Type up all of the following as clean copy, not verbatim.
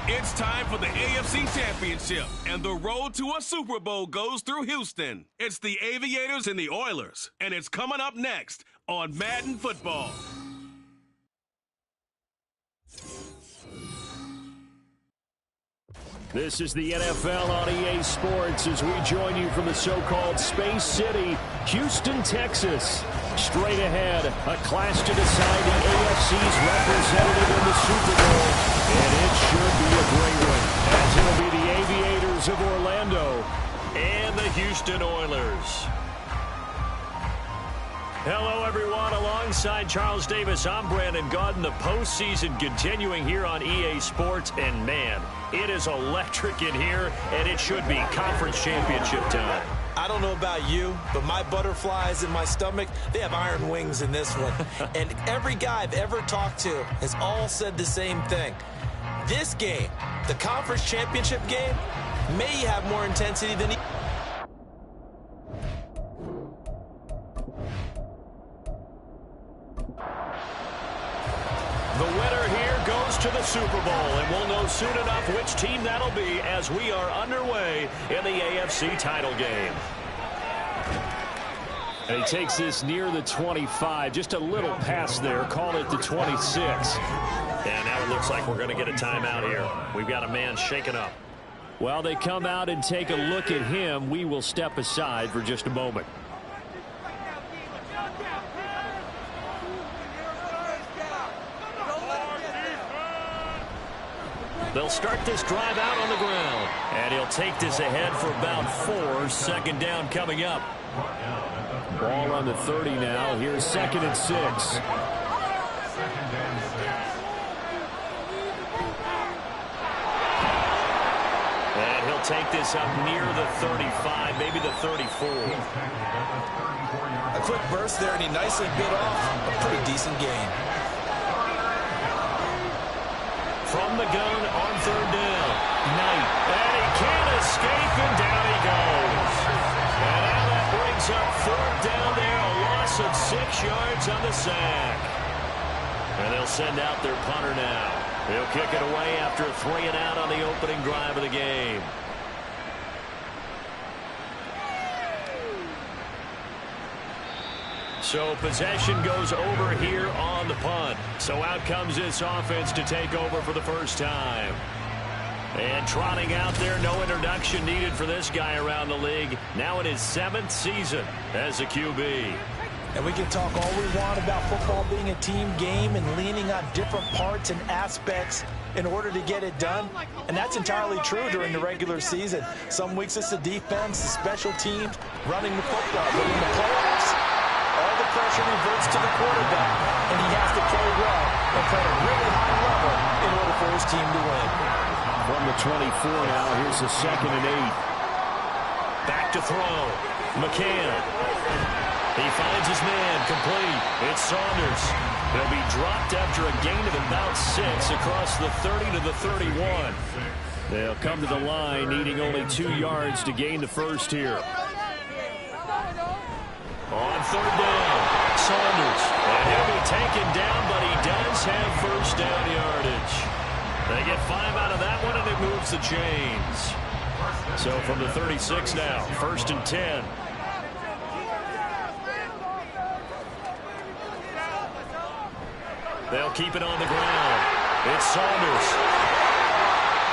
It's time for the AFC Championship, and the road to a Super Bowl goes through Houston. It's the Aviators and the Oilers, and it's coming up next on Madden Football. This is the NFL on EA Sports as we join you from the so-called Space City, Houston, Texas. Straight ahead, a clash to decide the AFC's representative in the Super Bowl. And it should be a great one, as it'll be the Aviators of Orlando and the Houston Oilers. Hello, everyone. Alongside Charles Davis, I'm Brandon Gaudin. The postseason continuing here on EA Sports. And, man, it is electric in here, and it should be conference championship time. I don't know about you, but my butterflies in my stomach, they have iron wings in this one. And every guy I've ever talked to has all said the same thing. This game, the conference championship game, may have more intensity than... The winner here goes to the Super Bowl, and we'll know soon enough which team that'll be as we are underway in the AFC title game. And he takes this near the 25, just a little pass there, call it the 26. And now it looks like we're going to get a timeout here. We've got a man shaken up. While they come out and take a look at him, we will step aside for just a moment. They'll start this drive out on the ground. And he'll take this ahead for about 4. Second down coming up. Ball on the 30 now. Here's 2nd and 6. And he'll take this up near the 35, maybe the 34. A quick burst there, and he nicely bit off a pretty decent gain. From the gun on 3rd down. Knight. And he can't escape, and down he goes. And now that brings up 4th down there. A loss of 6 yards on the sack. And they'll send out their punter now. He'll kick it away after a 3 and out on the opening drive of the game. So possession goes over here on the punt. So out comes this offense to take over for the first time. And trotting out there, no introduction needed for this guy around the league. Now in his 7th season as a QB. And we can talk all we want about football being a team game and leaning on different parts and aspects in order to get it done. And that's entirely true during the regular season. Some weeks it's the defense, the special teams, running the football. But in the playoffs, all the pressure reverts to the quarterback, and he has to play well and play at a really high level in order for his team to win. From the 24 now, here's the 2nd and 8. Back to throw. McCann. He finds his man, complete. It's Saunders. He'll be dropped after a gain of about 6 across the 30 to the 31. They'll come to the line, needing only 2 yards to gain the first here. On 3rd down, Saunders. And he'll be taken down, but he does have first down yardage. They get 5 out of that one, and it moves the chains. So from the 36 now, 1st and 10. They'll keep it on the ground. It's Saunders.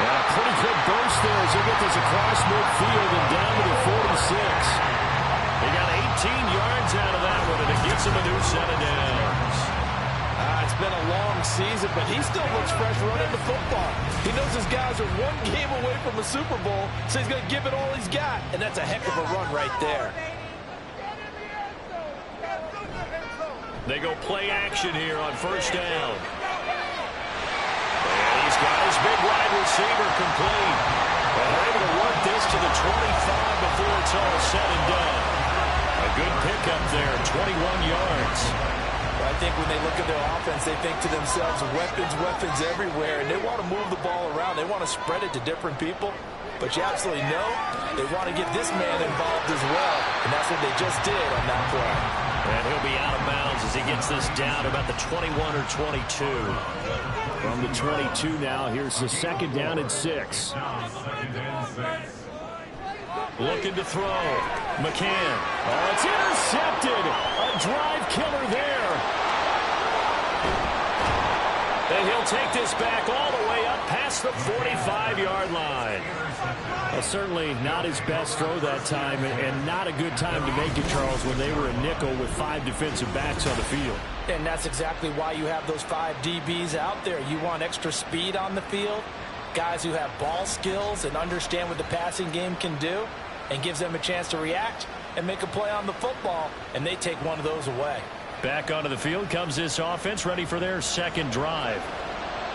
And a pretty good burst there as he gets this across midfield and down to the 46. He got 18 yards out of that one, and it gives him a new set of downs. It's been a long season, but he still looks fresh running the football. He knows his guys are one game away from a Super Bowl, so he's going to give it all he's got, and that's a heck of a run right there. They go play action here on first down. And he's got his big wide receiver complete. And they're able to work this to the 25 before it's all said and done. A good pickup there, 21 yards. I think when they look at their offense, they think to themselves, weapons everywhere, and they want to move the ball around. They want to spread it to different people. But you absolutely know they want to get this man involved as well, and that's what they just did on that play. And he'll be out of bounds as he gets this down about the 21 or 22. From the 22 now, here's the second down and 6. Looking to throw. McCann. Oh, it's intercepted. A drive killer there. And he'll take this back all the way up past the 45-yard line. Well, certainly not his best throw that time, and not a good time to make it, Charles, when they were a nickel with 5 defensive backs on the field. And that's exactly why you have those 5 DBs out there. You want extra speed on the field, guys who have ball skills and understand what the passing game can do, and gives them a chance to react and make a play on the football, and they take one of those away. Back onto the field comes this offense, ready for their second drive.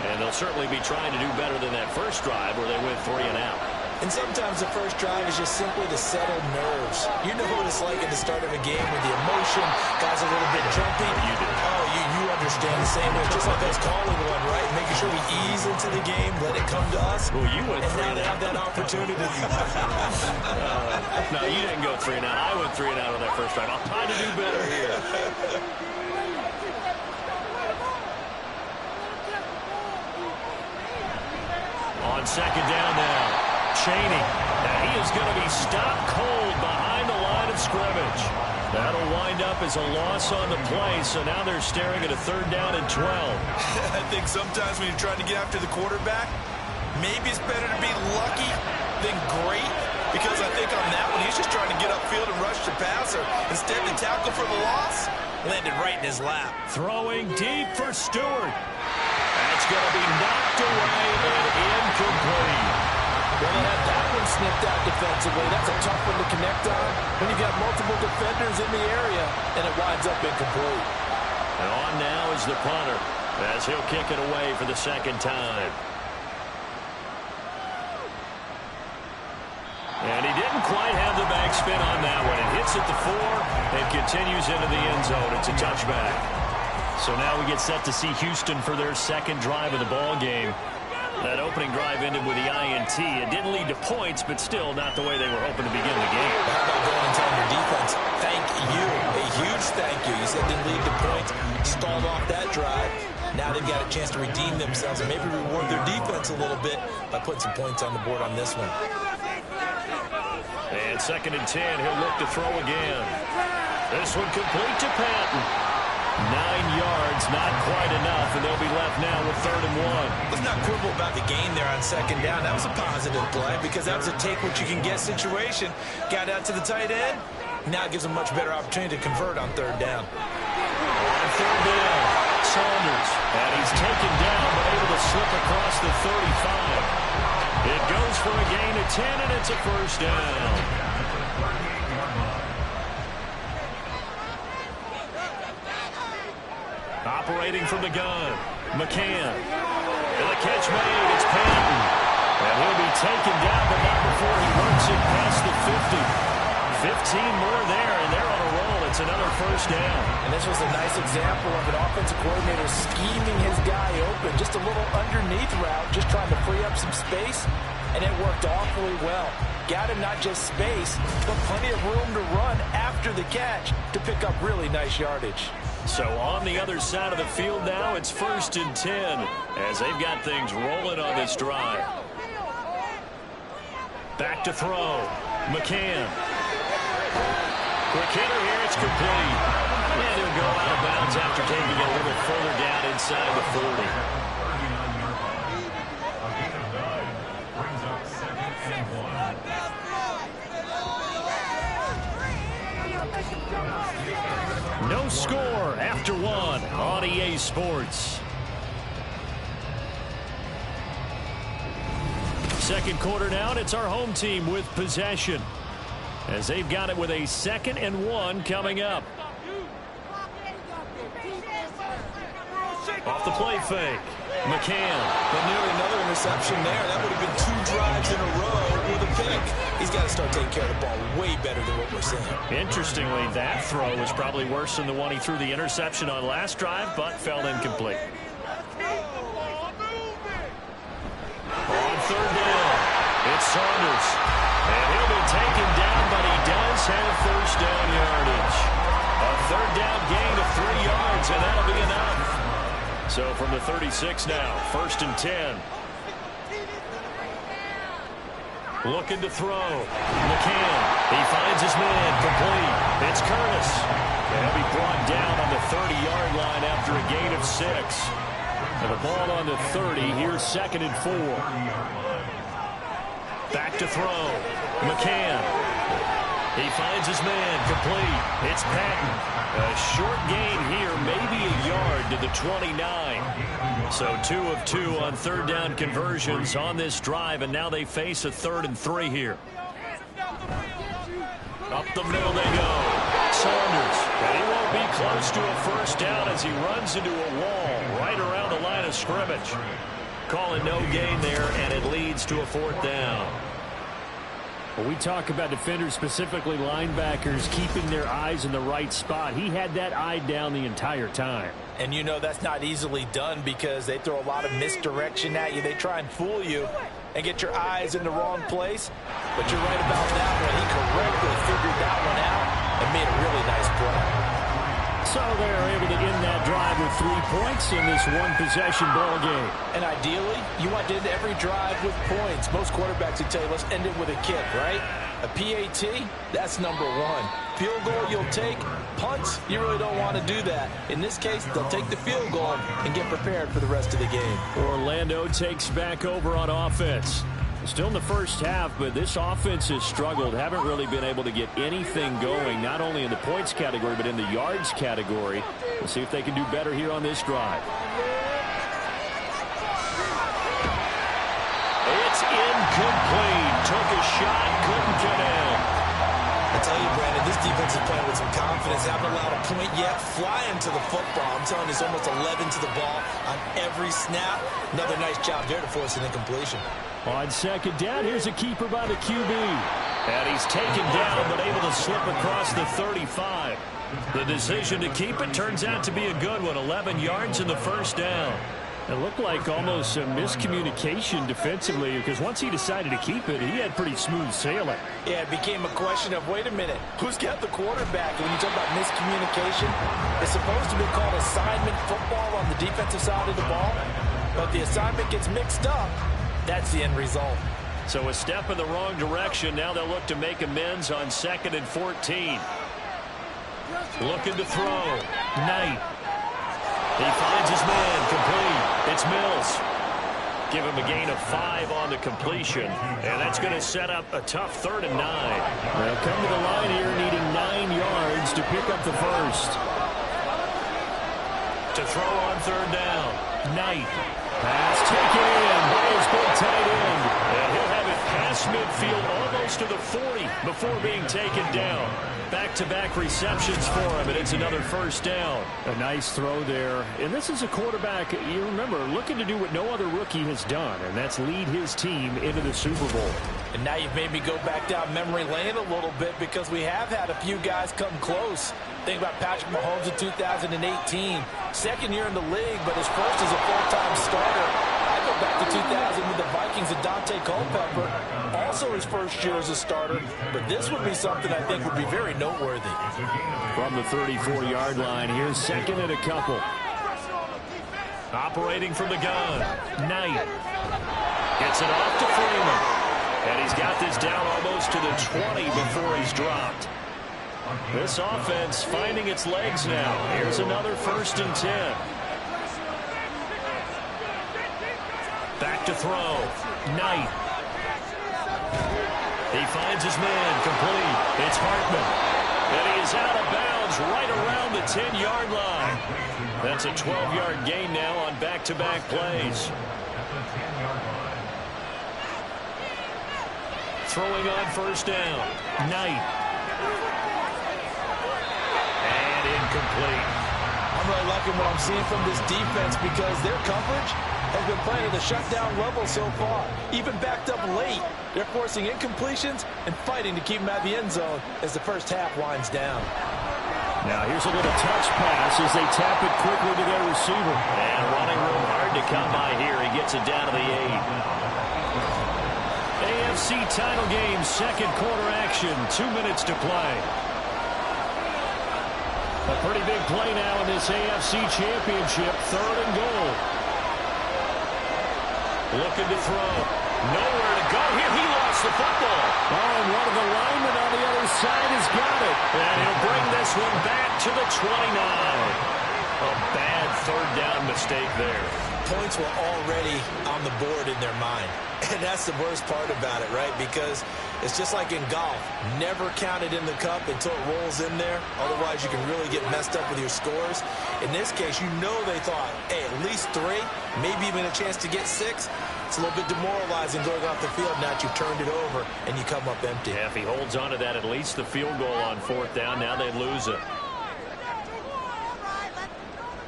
And they'll certainly be trying to do better than that first drive where they went 3 and out. And sometimes the first drive is just simply to settle nerves. You know what it's like at the start of a game with the emotion, guys a little bit jumpy. You do. Oh, you understand the same way. Just like us calling one, right? Making sure we ease into the game, let it come to us. Well, you went 3 and out. Have that opportunity. No, you didn't go 3 and out. I went 3 and out on that first drive. I'll try to do better here. On second down now. Chaney, and he is going to be stopped cold behind the line of scrimmage. That'll wind up as a loss on the play, so now they're staring at a 3rd down and 12. I think sometimes when you're trying to get after the quarterback, maybe it's better to be lucky than great, because I think on that one, he's just trying to get upfield and rush the passer. Instead, the tackle for the loss landed right in his lap. Throwing deep for Stewart. That's going to be knocked away and incomplete. Well, they had that one snipped out defensively. That's a tough one to connect on when you've got multiple defenders in the area, and it winds up incomplete. And on now is the punter, as he'll kick it away for the second time. And he didn't quite have the backspin on that one. It hits at the 4 and continues into the end zone. It's a touchback. So now we get set to see Houston for their second drive of the ball game. That opening drive ended with the INT. It didn't lead to points, but still not the way they were hoping to begin the game. How about going and telling your defense, thank you, a huge thank you. You said didn't lead to points, stalled off that drive. Now they've got a chance to redeem themselves and maybe reward their defense a little bit by putting some points on the board on this one. And 2nd and 10, he'll look to throw again. This one complete to Patton. 9 yards, not quite enough, and they'll be left now with 3rd and 1. Let's not quibble about the gain there on 2nd down. That was a positive play because that was a take-what-you-can-get situation. Got out to the tight end. Now it gives them a much better opportunity to convert on 3rd down. On 3rd down, Saunders, and he's taken down but able to slip across the 35. It goes for a gain of 10, and it's a first down. Operating from the gun, McCann. And the catch made, it's Patton. And he'll be taken down, but not before he works it past the 50. 15 more there, and they're on a roll. It's another first down. And this was a nice example of an offensive coordinator scheming his guy open. Just a little underneath route, just trying to free up some space, and it worked awfully well. Got him not just space, but plenty of room to run after the catch to pick up really nice yardage. So on the other side of the field now, it's 1st and 10 as they've got things rolling on this drive. Back to throw. McCann. Quick hitter here, it's complete. And he'll go out of bounds after taking it a little further down inside the 40. No no score after one on EA Sports. Second quarter now, and it's our home team with possession, as they've got it with a 2nd and 1 coming up. Off the play fake, McCann. But nearly another interception there. That would have been 2 drives in a row with a pick. He's got to start taking care of the ball way better than what we're seeing. Interestingly, that throw was probably worse than the one he threw the interception on last drive, but fell incomplete. On 3rd down, it's Saunders. And he'll be taken down, but he does have first down yardage. A 3rd down gain of 3 yards, and that'll be enough. So from the 36 now, 1st and 10. Looking to throw. McCann. He finds his man. Complete. It's Curtis. And he'll be brought down on the 30-yard line after a gain of 6. And the ball on the 30. Here's 2nd and 4. Back to throw. McCann. He finds his man. Complete. It's Patton. A short gain here, maybe a yard to the 29. So 2 of 2 on 3rd down conversions on this drive, and now they face a 3rd and 3 here. Up the middle they go. Saunders. And he won't be close to a first down as he runs into a wall right around the line of scrimmage. Calling no gain there, and it leads to a 4th down. Well, we talk about defenders, specifically linebackers, keeping their eyes in the right spot. He had that eye down the entire time. And you know that's not easily done because they throw a lot of misdirection at you. They try and fool you and get your eyes in the wrong place. But you're right about that one. He correctly figured that one out and made a really nice play. So they're able to end that drive with 3 points in this one-possession ball game. And ideally, you want to end every drive with points. Most quarterbacks would tell you, let's end it with a kick, right? A PAT, that's number 1. Field goal you'll take. Punts, you really don't want to do that. In this case, they'll take the field goal and get prepared for the rest of the game. Orlando takes back over on offense. Still in the first half, but this offense has struggled. Haven't really been able to get anything going, not only in the points category, but in the yards category. We'll see if they can do better here on this drive. It's incomplete. Took a shot, couldn't get in. I tell you, Brandon, this defense is playing with some confidence. Haven't allowed a point yet. Flying to the football. I'm telling you, it's almost 11 to the ball on every snap. Another nice job there to force an incompletion. On 2nd down, here's a keeper by the QB. And he's taken down, but able to slip across the 35. The decision to keep it turns out to be a good one. 11 yards in the first down. It looked like almost a miscommunication defensively because once he decided to keep it, he had pretty smooth sailing. Yeah, it became a question of, wait a minute, who's got the quarterback? And when you talk about miscommunication, it's supposed to be called assignment football on the defensive side of the ball. But if the assignment gets mixed up, that's the end result. So a step in the wrong direction. Now they'll look to make amends on 2nd and 14. Looking to throw. Knight. He finds his man. Complete. It's Mills. Give him a gain of 5 on the completion. And that's going to set up a tough 3rd and 9. They'll come to the line here needing 9 yards to pick up the first. To throw on 3rd down. Knight. Pass taken in by his big tight end. And he'll have it past midfield almost to the 40 before being taken down. Back-to-back receptions for him, and it's another first down. A nice throw there. And this is a quarterback, you remember, looking to do what no other rookie has done, and that's lead his team into the Super Bowl. And now you've made me go back down memory lane a little bit because we have had a few guys come close. Think about Patrick Mahomes in 2018. 2nd year in the league, but his first as a full-time starter. I go back to 2000 with the Vikings and Dante Culpepper. Also his first year as a starter. But this would be something I think would be very noteworthy. From the 34-yard line, here's 2nd and a couple. Operating from the gun. Knight. Gets it off to Freeman. And he's got this down almost to the 20 before he's dropped. This offense finding its legs now. Here's another 1st and 10. Back to throw. Knight. He finds his man. Complete. It's Hartman. And he is out of bounds right around the 10-yard line. That's a 12-yard gain now on back-to-back plays. Throwing on first down. Knight. And incomplete. I'm really liking what I'm seeing from this defense because their coverage has been playing at a shutdown level so far. Even backed up late, they're forcing incompletions and fighting to keep them out of the end zone as the first half winds down. Now here's a little touch pass as they tap it quickly to their receiver. And running room hard to come by here. He gets it down to the 8. AFC title game, second quarter action, 2 minutes to play. A pretty big play now in this AFC championship, 3rd and goal. Looking to throw. Nowhere to go here. He lost the football. Oh, and one of the linemen on the other side has got it. And he'll bring this one back to the 29. A bad 3rd down mistake there. Points were already on the board in their mind. And that's the worst part about it, right? Because it's just like in golf. Never count it in the cup until it rolls in there. Otherwise, you can really get messed up with your scores. In this case, you know they thought, hey, at least 3, maybe even a chance to get 6. It's a little bit demoralizing going off the field now that you've turned it over and you come up empty. Yeah, if he holds on to that, at least the field goal on 4th down. Now they lose it.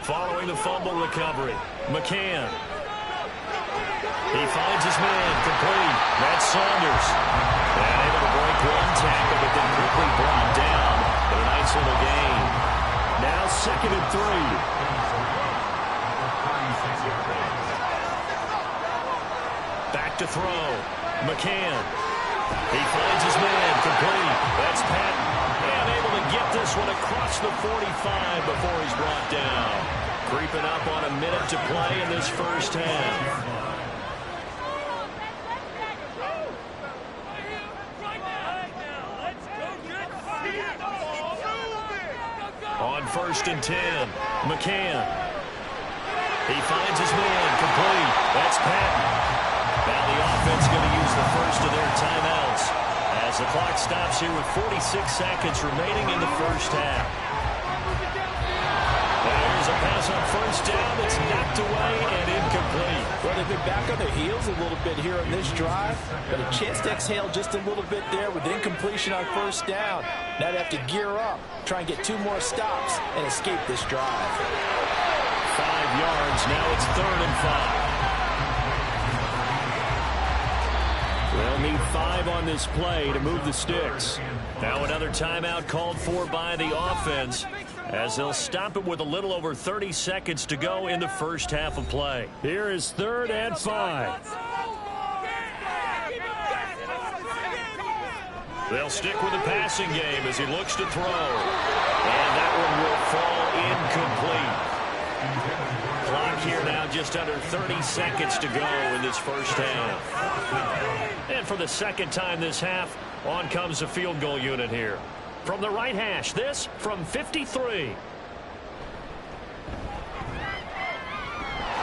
Following the fumble recovery, McCann. He finds his man, complete. That's Saunders. And able to break one tackle, but then quickly brought down. But a nice little gain. Now 2nd and 3. Back to throw. McCann. He finds his man, complete. That's Patton. And able to get this one across the 45 before he's brought down. Creeping up on a minute to play in this first half. On 1st and 10, McCann. He finds his man, complete. That's Patton. Now the offense going to use the first of their timeouts as the clock stops here with 46 seconds remaining in the first half. Now here's a pass on first down that's knocked away and incomplete. Well, they've been back on their heels a little bit here on this drive, but a chance to exhale just a little bit there with incompletion on first down. Now they have to gear up, try and get 2 more stops and escape this drive. 5 yards, now it's 3rd and 5. They'll need 5 on this play to move the sticks. Now another timeout called for by the offense as they'll stop it with a little over 30 seconds to go in the first half of play. Here is 3rd and 5. They'll stick with the passing game as he looks to throw. And that one will fall incomplete. Clock here now just under 30 seconds to go in this first half. And for the second time this half, on comes the field goal unit here. From the right hash, this from 53.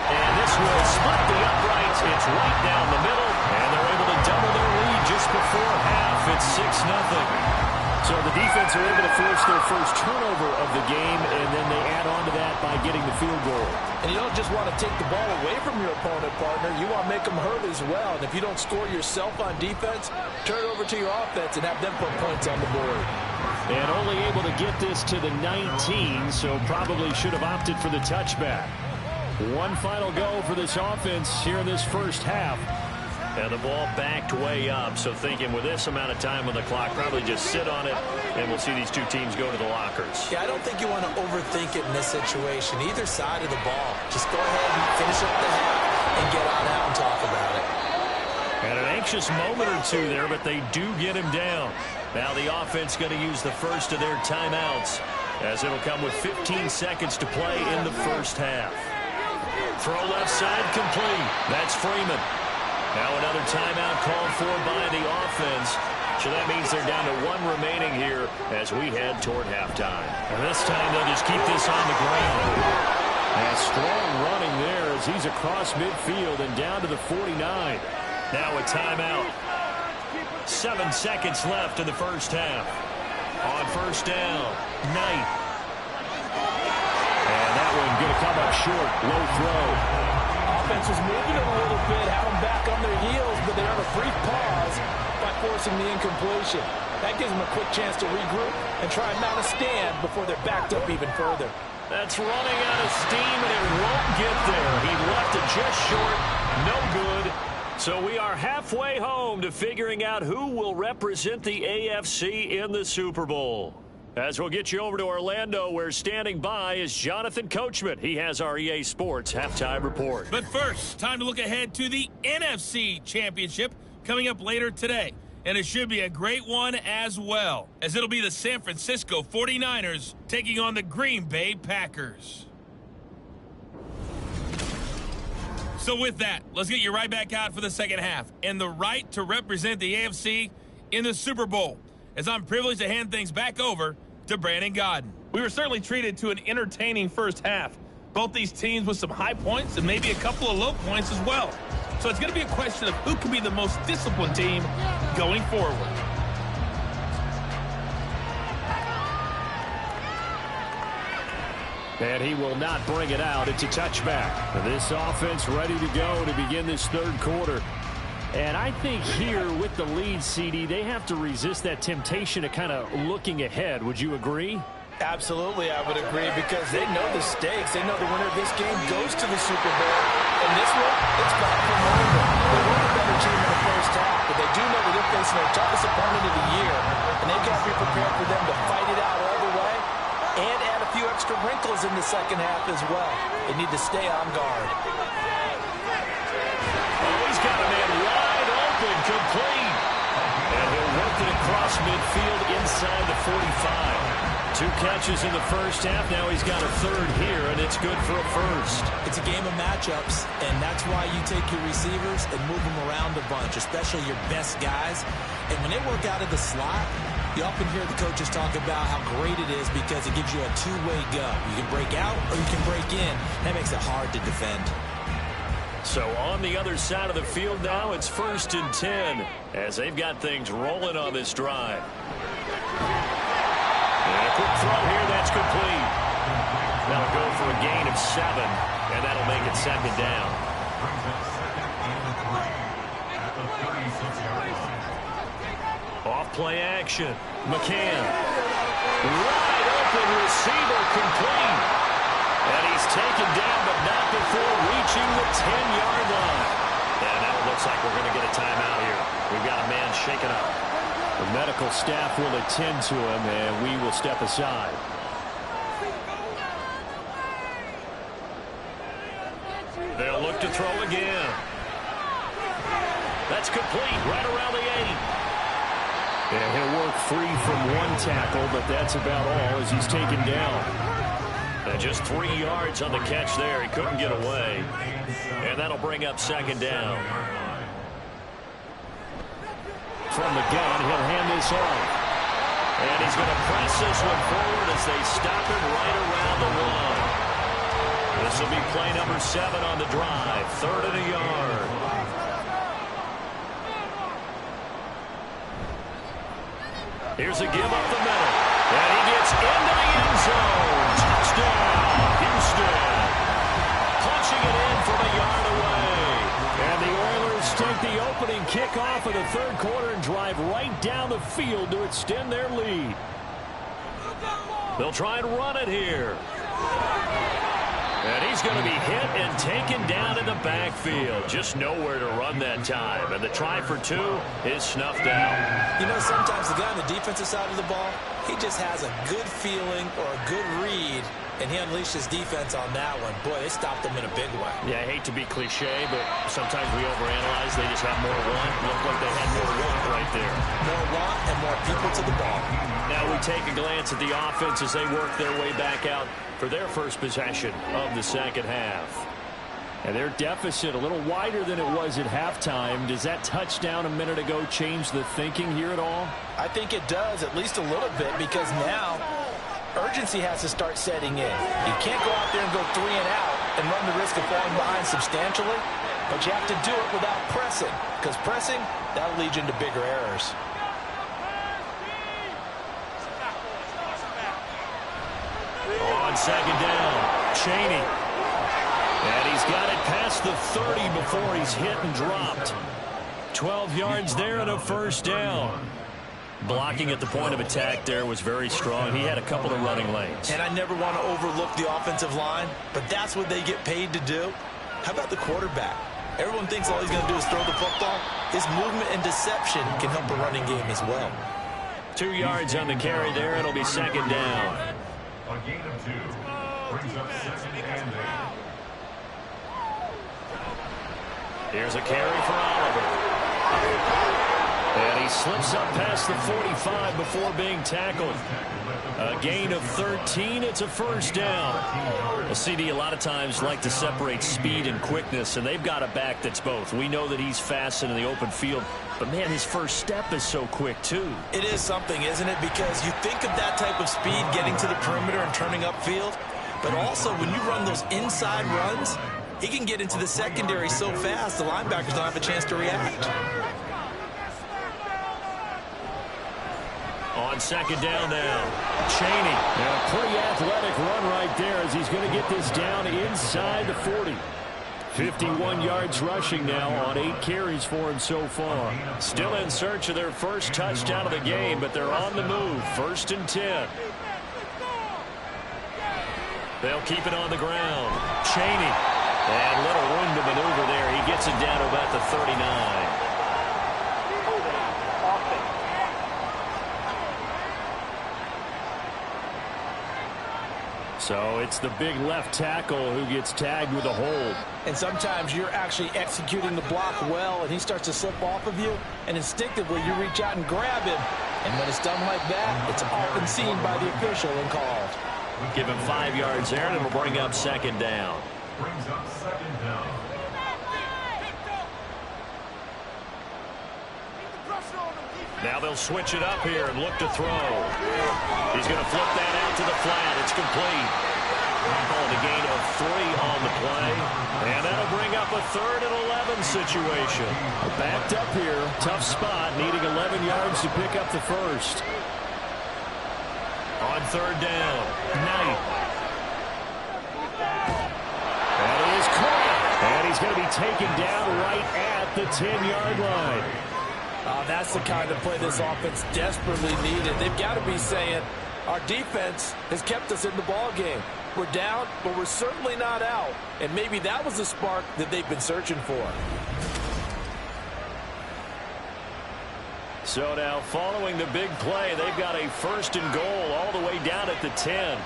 And this will split the uprights. It's right down the middle, and they're able to double their lead just before half. It's 6-0. So the defense are able to force their first turnover of the game, and then they add on to that by getting the field goal. And you don't just want to take the ball away from your opponent, partner. You want to make them hurt as well. And if you don't score yourself on defense, turn it over to your offense and have them put points on the board. And only able to get this to the 19, so probably should have opted for the touchback. One final go for this offense here in this first half. And the ball backed way up, so thinking with this amount of time on the clock, probably just sit on it, and we'll see these two teams go to the lockers. Yeah, I don't think you want to overthink it in this situation. Either side of the ball. Just go ahead and finish up the half and get on out and talk about it. And an anxious moment or two there, but they do get him down. Now the offense going to use the first of their timeouts, as it'll come with 15 seconds to play in the first half. Throw left side complete. That's Freeman. Now another timeout called for by the offense. So that means they're down to 1 remaining here as we head toward halftime. And this time they'll just keep this on the ground. And strong running there as he's across midfield and down to the 49. Now a timeout. 7 seconds left in the first half. On first down, Knight. And that one going to come up short. Low throw. Offense was moving it a little bit, had them back on their heels, but they earned a brief pause by forcing the incompletion. That gives them a quick chance to regroup and try and mount a stand before they're backed up even further. That's running out of steam, and it won't get there. He left it just short. No good. So we are halfway home to figuring out who will represent the AFC in the Super Bowl. As we'll get you over to Orlando, where standing by is Jonathan Coachman. He has our EA Sports Halftime Report. But first, time to look ahead to the NFC Championship coming up later today. And it should be a great one as well, as it'll be the San Francisco 49ers taking on the Green Bay Packers. So with that, let's get you right back out for the second half and the right to represent the AFC in the Super Bowl, as I'm privileged to hand things back over to Brandon Gaudin. We were certainly treated to an entertaining first half. Both these teams with some high points and maybe a couple of low points as well. So it's going to be a question of who can be the most disciplined team going forward. And he will not bring it out. It's a touchback. This offense ready to go to begin this third quarter. And I think here with the lead, CD, they have to resist that temptation of kind of looking ahead. Would you agree? Absolutely, I would agree, because they know the stakes. They know the winner of this game goes to the Super Bowl. And this one, it's back from over. They were a better team in the first half, but they do know that they're facing their toughest opponent of the year, and they've got to be prepared for them to fight it out all the way and add a few extra wrinkles in the second half as well. They need to stay on guard. Oh, he's got a man wide open, complete. And he'll work it across midfield inside the 45. 2 catches in the first half. Now he's got a third here, and it's good for a first. It's a game of matchups, and that's why you take your receivers and move them around a bunch, especially your best guys. And when they work out of the slot, you often hear the coaches talk about how great it is because it gives you a two-way go. You can break out or you can break in. That makes it hard to defend. So on the other side of the field now, it's 1st and 10 as they've got things rolling on this drive. And a quick throw here, that's complete. That'll go for a gain of 7, and that'll make it 2nd down. Off play action. McCann. Wide open receiver, complete. And he's taken down, but not before reaching the 10-yard line. And now it looks like we're going to get a timeout here. We've got a man shaken up. The medical staff will attend to him, and we will step aside. They'll look to throw again. That's complete, right around the 8. And he'll work free from 1 tackle, but that's about all as he's taken down. And just 3 yards on the catch there. He couldn't get away. And that'll bring up 2nd down. From the gun, he'll hand this off. And he's going to press this one forward as they stop him right around the 1. This will be play number 7 on the drive. 3rd and a yard. Here's a give up the middle. And he gets into the end zone. Touchdown, Houston. Punching it in from a yard away. And the Oilers take the opening kickoff of the third quarter and drive right down the field to extend their lead. They'll try and run it here. And he's going to be hit and taken down in the backfield. Just nowhere to run that time. And the try for 2 is snuffed out. You know, sometimes the guy on the defensive side of the ball, he just has a good feeling or a good read, and he unleashed his defense on that one. Boy, they stopped him in a big way. Yeah, I hate to be cliche, but sometimes we overanalyze. They just have more want. Looked like they had more want right there. More want and more people to the ball. Now we take a glance at the offense as they work their way back out for their first possession of the second half. And their deficit a little wider than it was at halftime. Does that touchdown a minute ago change the thinking here at all? I think it does, at least a little bit, because now urgency has to start setting in. You can't go out there and go 3 and out and run the risk of falling behind substantially, but you have to do it without pressing, because pressing, that'll lead you into bigger errors. second down. Chaney. And he's got it past the 30 before he's hit and dropped. 12 yards there and a first down. Blocking at the point of attack there was very strong. He had a couple of running lanes. And I never want to overlook the offensive line, but that's what they get paid to do. How about the quarterback? Everyone thinks all he's going to do is throw the football. His movement and deception can help the running game as well. 2 yards on the carry there. It'll be second down. A gain of 2 brings up second and 8. Here's a carry for Oliver. And he slips up past the 45 before being tackled. A gain of 13. It's a first down. Well, CD a lot of times like to separate speed and quickness, and they've got a back that's both. We know that he's fast in the open field, but, man, his first step is so quick, too. It is something, isn't it? Because you think of that type of speed getting to the perimeter and turning upfield, but also when you run those inside runs, he can get into the secondary so fast the linebackers don't have a chance to react. On second down now, Chaney. And a pretty athletic run right there as he's going to get this down inside the 40. 51 yards rushing now on 8 carries for him so far. Still in search of their first touchdown of the game, but they're on the move. 1st and 10. They'll keep it on the ground. Chaney. And little room to maneuver there. He gets it down to about the 39. So it's the big left tackle who gets tagged with a hold. And sometimes you're actually executing the block well, and he starts to slip off of you, and instinctively you reach out and grab him. And when it's done like that, it's often seen by the official and called. Give him 5 yards there, and it'll bring up second down. Brings up second down. Now they'll switch it up here and look to throw. He's going to flip that out to the flat. It's complete. Calling a gain of 3 on the play. And that'll bring up a 3rd and 11 situation. Backed up here. Tough spot. Needing 11 yards to pick up the first. On 3rd down, Knight. That is caught. And he's going to be taken down right at the 10-yard line. That's the kind of play this offense desperately needed. They've got to be saying, our defense has kept us in the ball game. We're down, but we're certainly not out. And maybe that was the spark that they've been searching for. So now following the big play, they've got a 1st and goal all the way down at the 10.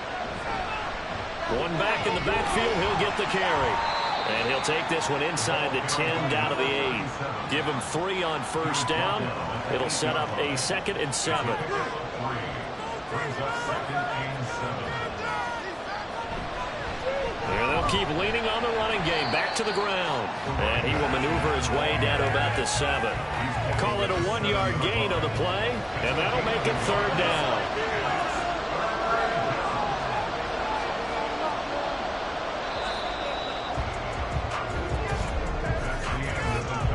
One back in the backfield, he'll get the carry. And he'll take this one inside the 10 down to the 8. Give him 3 on 1st down. It'll set up a 2nd and 7. There they'll keep leaning on the running game. Back to the ground. And he will maneuver his way down to about the 7. Call it a 1-yard gain on the play. And that'll make it 3rd down.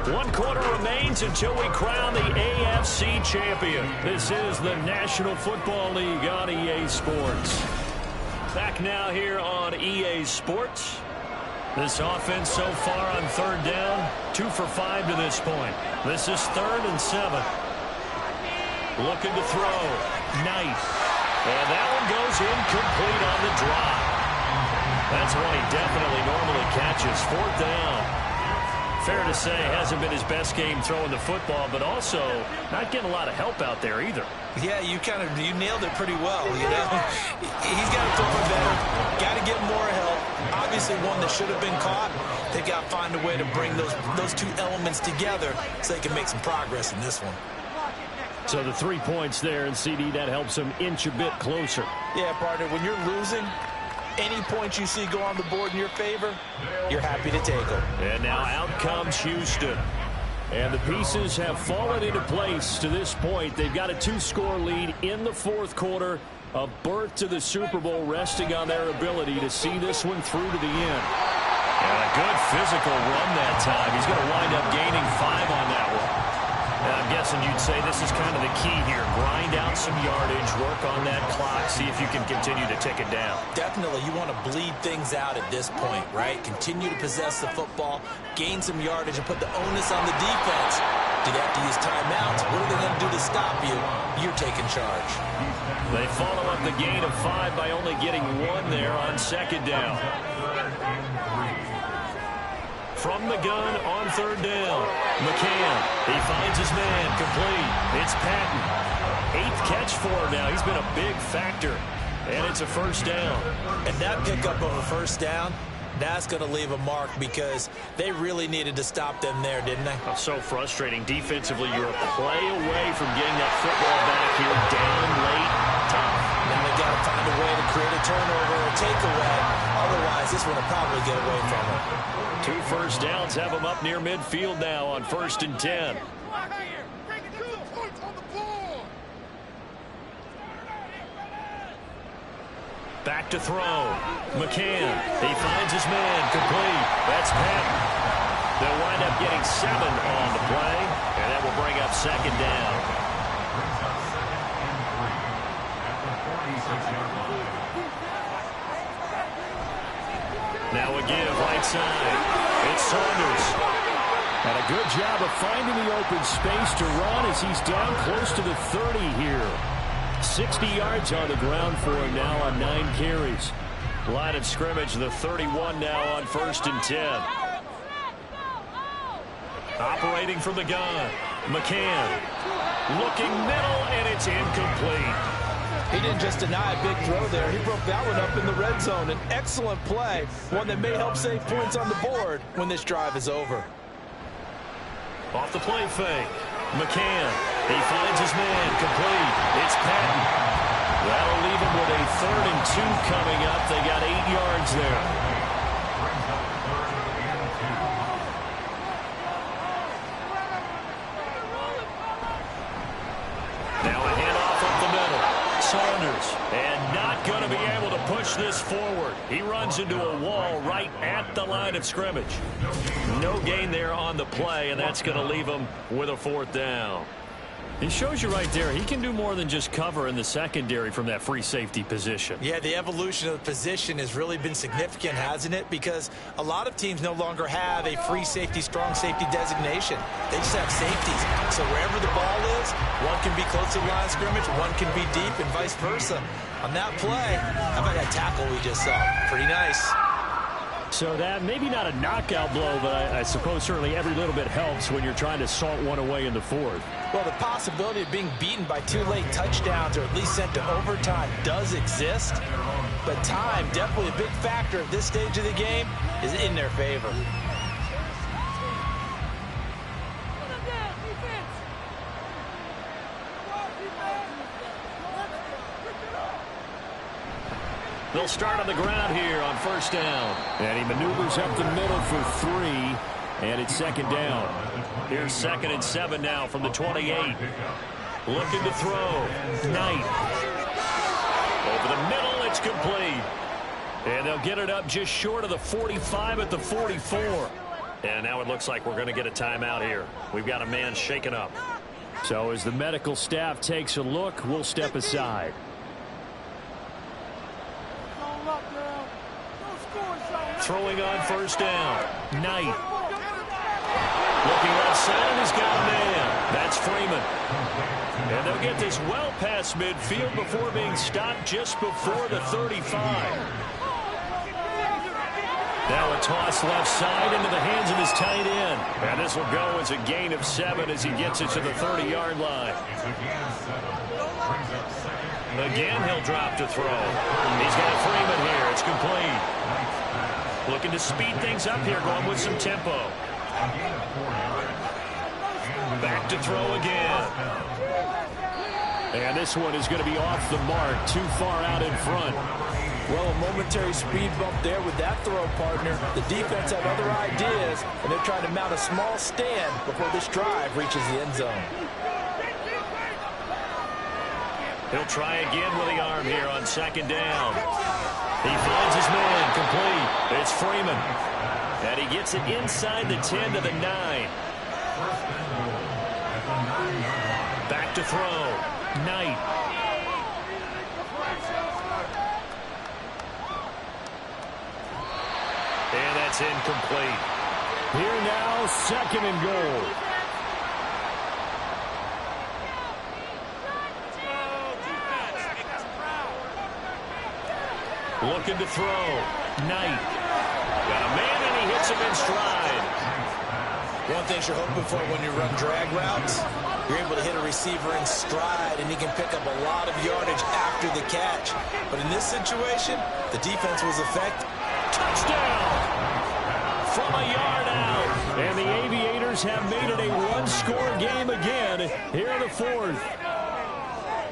1 quarter remains until we crown the AFC champion. This is the National Football League on EA Sports. Back now here on EA Sports. This offense so far on 3rd down, 2 for 5 to this point. This is 3rd and 7. Looking to throw. Knight. And that one goes incomplete on the drop. That's one he definitely normally catches. 4th down. Fair to say, hasn't been his best game throwing the football, but also not getting a lot of help out there either. Yeah, you nailed it pretty well, you know. He's got to throw it better. Got to get more help. Obviously one that should have been caught. They got to find a way to bring those 2 elements together so they can make some progress in this one. So the 3 points there, and CD, that helps him inch a bit closer. Yeah, partner, when you're losing, any points you see go on the board in your favor, you're happy to take them. And now out comes Houston. And the pieces have fallen into place to this point. They've got a 2-score lead in the 4th quarter. A berth to the Super Bowl resting on their ability to see this one through to the end. And a good physical run that time. He's going to wind up gaining 5 on that one. I'm guessing you'd say this is kind of the key here. Grind out some yardage, work on that clock, see if you can continue to tick it down. Definitely, you want to bleed things out at this point, right? Continue to possess the football, gain some yardage, and put the onus on the defense. Do they have to use timeouts? What are they going to do to stop you? You're taking charge. They follow up the gain of 5 by only getting 1 there on second down. From the gun on third down, McCann, he finds his man, complete. It's Patton. 8th catch for him now. He's been a big factor, and it's a first down. And that pickup of a first down, that's going to leave a mark because they really needed to stop them there, didn't they? Oh, so frustrating. Defensively, you're a play away from getting that football back here, down late, tough. Then they got to find a way to create a turnover or takeaway. Otherwise, this one will probably get away from them. 2 first downs have them up near midfield now on 1st and 10. Back to throw. McCann, he finds his man, complete. That's Patton. They'll wind up getting 7 on the play, and that will bring up second down. Now a give right side. It's Saunders. And a good job of finding the open space to run as he's down close to the 30 here. 60 yards on the ground for him now on 9 carries. Line of scrimmage, the 31 now on 1st and 10. Operating from the gun. McCann. Looking middle, and it's incomplete. He didn't just deny a big throw there. He broke that one up in the red zone. An excellent play, one that may help save points on the board when this drive is over. Off the play fake. McCann. He finds his man, complete. It's Patton. That'll leave him with a 3rd and 2 coming up. They got 8 yards there. Now a handoff up the middle. Saunders, and not going to be able to push this forward. He runs into a wall right at the line of scrimmage. No gain there on the play, and that's going to leave him with a 4th down. He shows you right there, he can do more than just cover in the secondary from that free safety position. Yeah, the evolution of the position has really been significant, hasn't it? Because a lot of teams no longer have a free safety, strong safety designation. They just have safeties. So wherever the ball is, one can be close to the line of scrimmage, one can be deep, and vice versa. On that play, how about that tackle we just saw? Pretty nice. So that maybe not a knockout blow, but I suppose certainly every little bit helps when you're trying to salt one away in the 4th. Well, the possibility of being beaten by 2 late touchdowns or at least sent to overtime does exist. But time, definitely a big factor at this stage of the game, is in their favor. They'll start on the ground here on 1st down. And he maneuvers up the middle for 3, and it's 2nd down. Here's 2nd and 7 now from the 28. Looking to throw. Knight. Over the middle, it's complete. And they'll get it up just short of the 45 at the 44. And now it looks like we're going to get a timeout here. We've got a man shaken up. So as the medical staff takes a look, we'll step aside. Throwing on 1st down. Knight. Looking left side, and he's got a man. That's Freeman. And they'll get this well past midfield before being stopped just before the 35. Now a toss left side into the hands of his tight end. And this will go as a gain of 7 as he gets it to the 30-yard line. Again, he'll drop to throw. He's got Freeman here. It's complete. Looking to speed things up here, going with some tempo. Back to throw again. And this one is going to be off the mark, too far out in front. Well, a momentary speed bump there with that throw, partner. The defense had other ideas, and they're trying to mount a small stand before this drive reaches the end zone. He'll try again with the arm here on 2nd down. He finds his man, complete. It's Freeman. And he gets it inside the 10 to the 9. Back to throw. Knight. And that's incomplete. Here now, 2nd and goal. Looking to throw. Knight. Got a man, and he hits him in stride. One thing you're hoping for when you run drag routes, you're able to hit a receiver in stride, and he can pick up a lot of yardage after the catch. But in this situation, the defense was effective. Touchdown! From a yard out. And the Aviators have made it a one-score game again here in the 4th.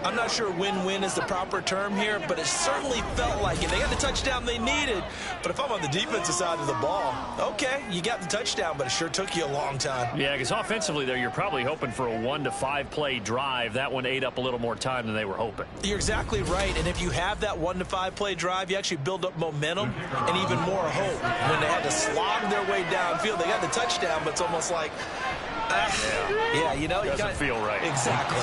I'm not sure win-win is the proper term here, but it certainly felt like it. They got the touchdown they needed, but if I'm on the defensive side of the ball, okay, you got the touchdown, but it sure took you a long time. Yeah, because offensively there, you're probably hoping for a 1 to 5 play drive. That one ate up a little more time than they were hoping. You're exactly right, and if you have that 1 to 5 play drive, you actually build up momentum and even more hope. When they had to slog their way downfield, they got the touchdown, but it's almost like, yeah, you know, doesn't feel right. Exactly.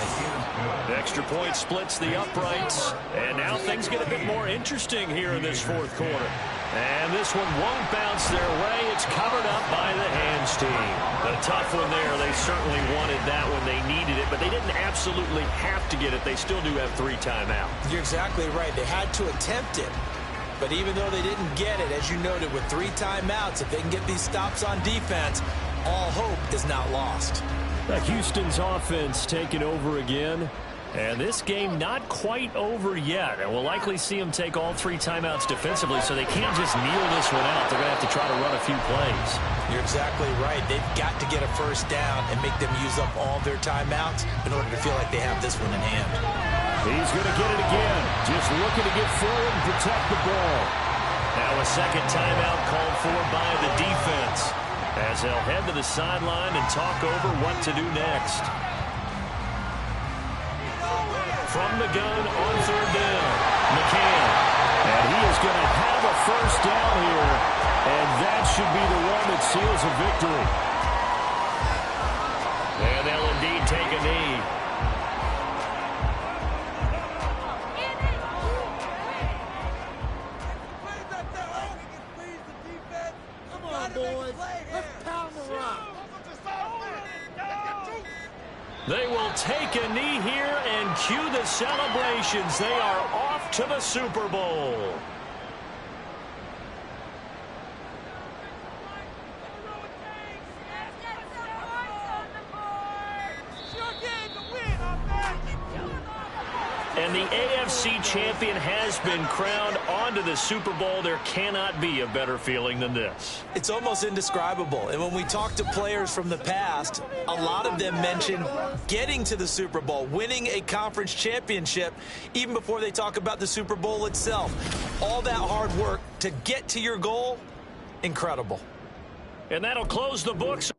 The extra point splits the uprights, and now things get a bit more interesting here in this 4th quarter. And this one won't bounce their way. It's covered up by the hands team. A tough one there. They certainly wanted that when they needed it, but they didn't absolutely have to get it. They still do have 3 timeouts. You're exactly right. They had to attempt it. But even though they didn't get it, as you noted, with 3 timeouts, if they can get these stops on defense, all hope is not lost. Houston's offense taking over again. And this game not quite over yet. And we'll likely see them take all 3 timeouts defensively, so they can't just kneel this one out. They're going to have to try to run a few plays. You're exactly right. They've got to get a first down and make them use up all their timeouts in order to feel like they have this one in hand. He's going to get it again. Just looking to get forward and protect the ball. Now a second timeout called for by the defense, as they'll head to the sideline and talk over what to do next. From the gun on 3rd down, McCann. And he is going to have a first down here, and that should be the one that seals a victory. And they'll indeed take a knee. Come on, boys. Let's pound the rock. They will take a knee here and cue the celebrations. They are off to the Super Bowl. And the AFC champion has been crowned onto the Super Bowl. There cannot be a better feeling than this. It's almost indescribable. And when we talk to players from the past, a lot of them mention getting to the Super Bowl, winning a conference championship, even before they talk about the Super Bowl itself. All that hard work to get to your goal, incredible. And that'll close the books